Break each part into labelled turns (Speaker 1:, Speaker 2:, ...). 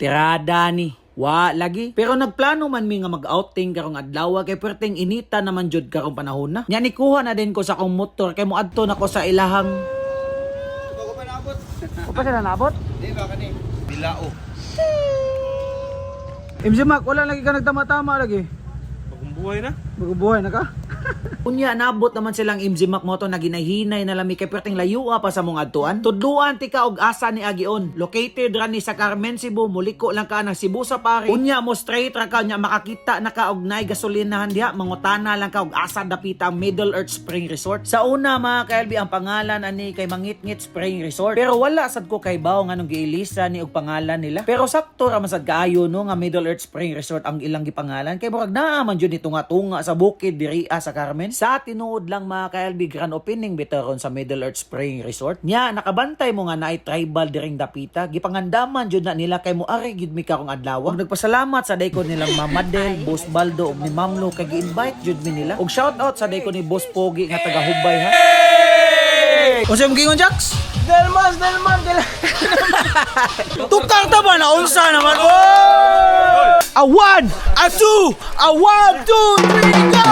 Speaker 1: Tirada ni. Wa lagi. Pero nagplano man mi nga mag-outing karong adlaw kay perting inita naman jud karong panahon na. Nya nikuha na din ko sa akong motor kay moadto na ko sa ilahang.
Speaker 2: Ako pa naabot.
Speaker 1: O pa sila naabot?
Speaker 2: Di ba kani? Bilao.
Speaker 1: MC Mac, wala lagi ka nagtama-tama lagi.
Speaker 2: Bagong buhay na.
Speaker 1: Magbubuhay na ka? Unya, nabot naman silang MZ Mac Moto na ginahinay na lami kay perting layua pa sa mong adtuan. Tudluan ti ka og asa ni Agion. Located ra ni sa Carmen, Cebu. Muliko lang ka ng Cebu sa pare. Unya mo straight ra ka nya makakita na ka og nay gasolinahan diha. Mangutana lang ka og asa dapita ang Middle Earth Spring Resort. Sa una mga kaelbi ang pangalan ani kay Mangitngit Spring Resort. Pero wala sad ko kay bawo nganong giilisa ni og pangalan nila. Pero sakto ra man sad kaayo no nga Middle Earth Spring Resort ang ilang gipangalan kay murag naa man jud ni tunga-tunga sa bukid diri sa Carmen. Sa tinuod lang mga ka-LB grand opening bitaron sa Middle Earth Spring Resort. Nya nakabantay mo nga naay tribal diring dapita. Gipangandaman jud na nila kay mo ari gid mi karong adlaw. Ug nagpasalamat sa dayko nilang Mamadel, Boss Baldo ug ni Mamlo kay gi-invite jud mi nila. Ug shout out sa dayko ni Boss Pogi nga taga Hubay ha. Unsa mo gingon Jax?
Speaker 2: Delmas.
Speaker 1: Tukar ta ba na unsa naman? Oh! A 1, a 2, a 1, 2, 3, go!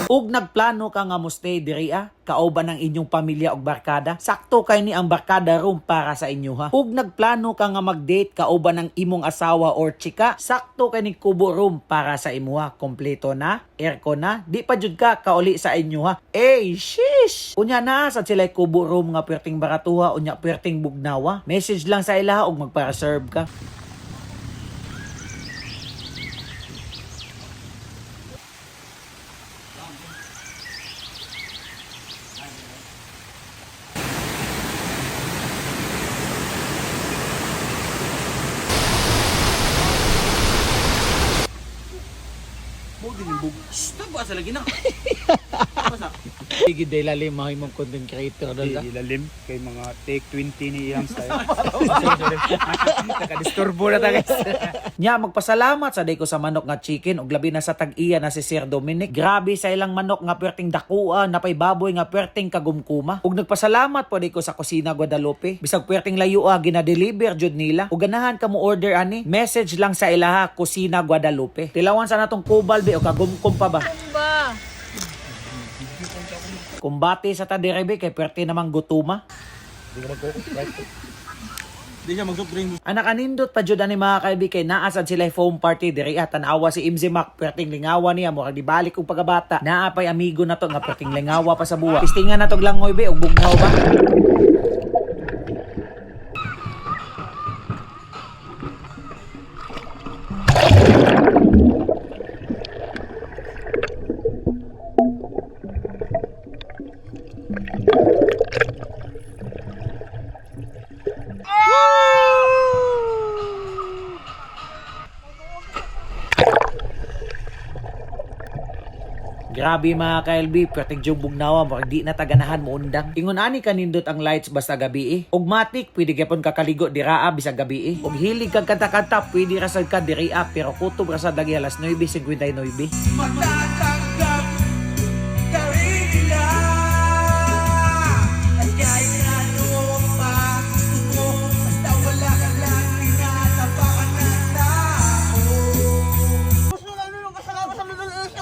Speaker 1: Ug nagplano ka nga mo stay diri kauban ng inyong pamilya ug barkada, sakto kay ni ang barkada room para sa inyo ha. Ug nagplano ka nga mag-date kauban ng imong asawa or chika, sakto kay ni kubo room para sa imuha. Kompleto na, aircon na, di pa jud ka kauli sa inyo ha. Shish! Unya na sa sila kubo room nga perting baratuha unya perting bugnawa. Message lang sa ila ug magpa-reserve ka.
Speaker 2: Taba sa lagi na.
Speaker 1: Igid day lalim mga imong content creator dala.
Speaker 2: Ilalim kay mga take 20 ni iyang style. Nakadisturbo na ta guys.
Speaker 1: Nya magpasalamat sa day ko sa manok nga chicken ug labi na sa tag-iya na si Sir Dominic. Grabe sa ilang manok nga perting dakua, napay baboy nga perting kagumkuma. Ug nagpasalamat po day ko sa Kusina Guadalupe. Bisag perting layua gina-deliver jud nila. Ug ganahan ka mo order ani, message lang sa ilaha Kusina Guadalupe. Tilawan sa natong kubal be o kagumkum pa ba? Kumbati sa tadirebe kay perti namang gutuma.
Speaker 2: Di siya mag-soft drink.
Speaker 1: Anak anindot pa jud ani mga kaibi kay naasad sila foam party diri at tanawa si MZ Mac perting lingawa niya mo di balik og pagabata. Naapay amigo na to nga perting lingawa pa sa buwa. Pistingan na tog langoy be og bugnaw ba. Grabe mga ka-LB, perting jubog nawa, marag di na taganahan mo undang. Ingon ani kanindot ang lights basta gabi Ug matik, pwede gyapon kakaligo diraa bisag gabi Ug hilig kag kanta-kanta, pwede rasad ka diria pero kutob rasad lagi alas 9:59.
Speaker 2: Matatanggap ka rin nila. At kahit na ano pa gusto mo, basta wala ka lang tinatapakan ng tao. Gusto na nung kasalamat sa Middle Earth.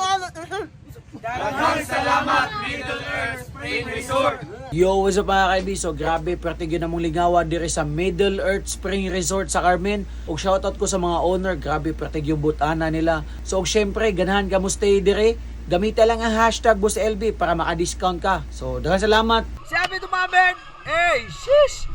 Speaker 2: Maraming salamat, Middle Earth Spring Resort.
Speaker 1: Yo, what's up mga kaibi? So grabe, pertigyo na mong lingawa diri sa Middle Earth Spring Resort sa Carmen. Og shoutout ko sa mga owner, grabe pertigyo butana nila. So og syempre, ganahan ka mo stay diri. Gamita lang ang hashtag Boss LB para maka-discount ka. So daghang salamat.
Speaker 2: Sabi tumamen, shish!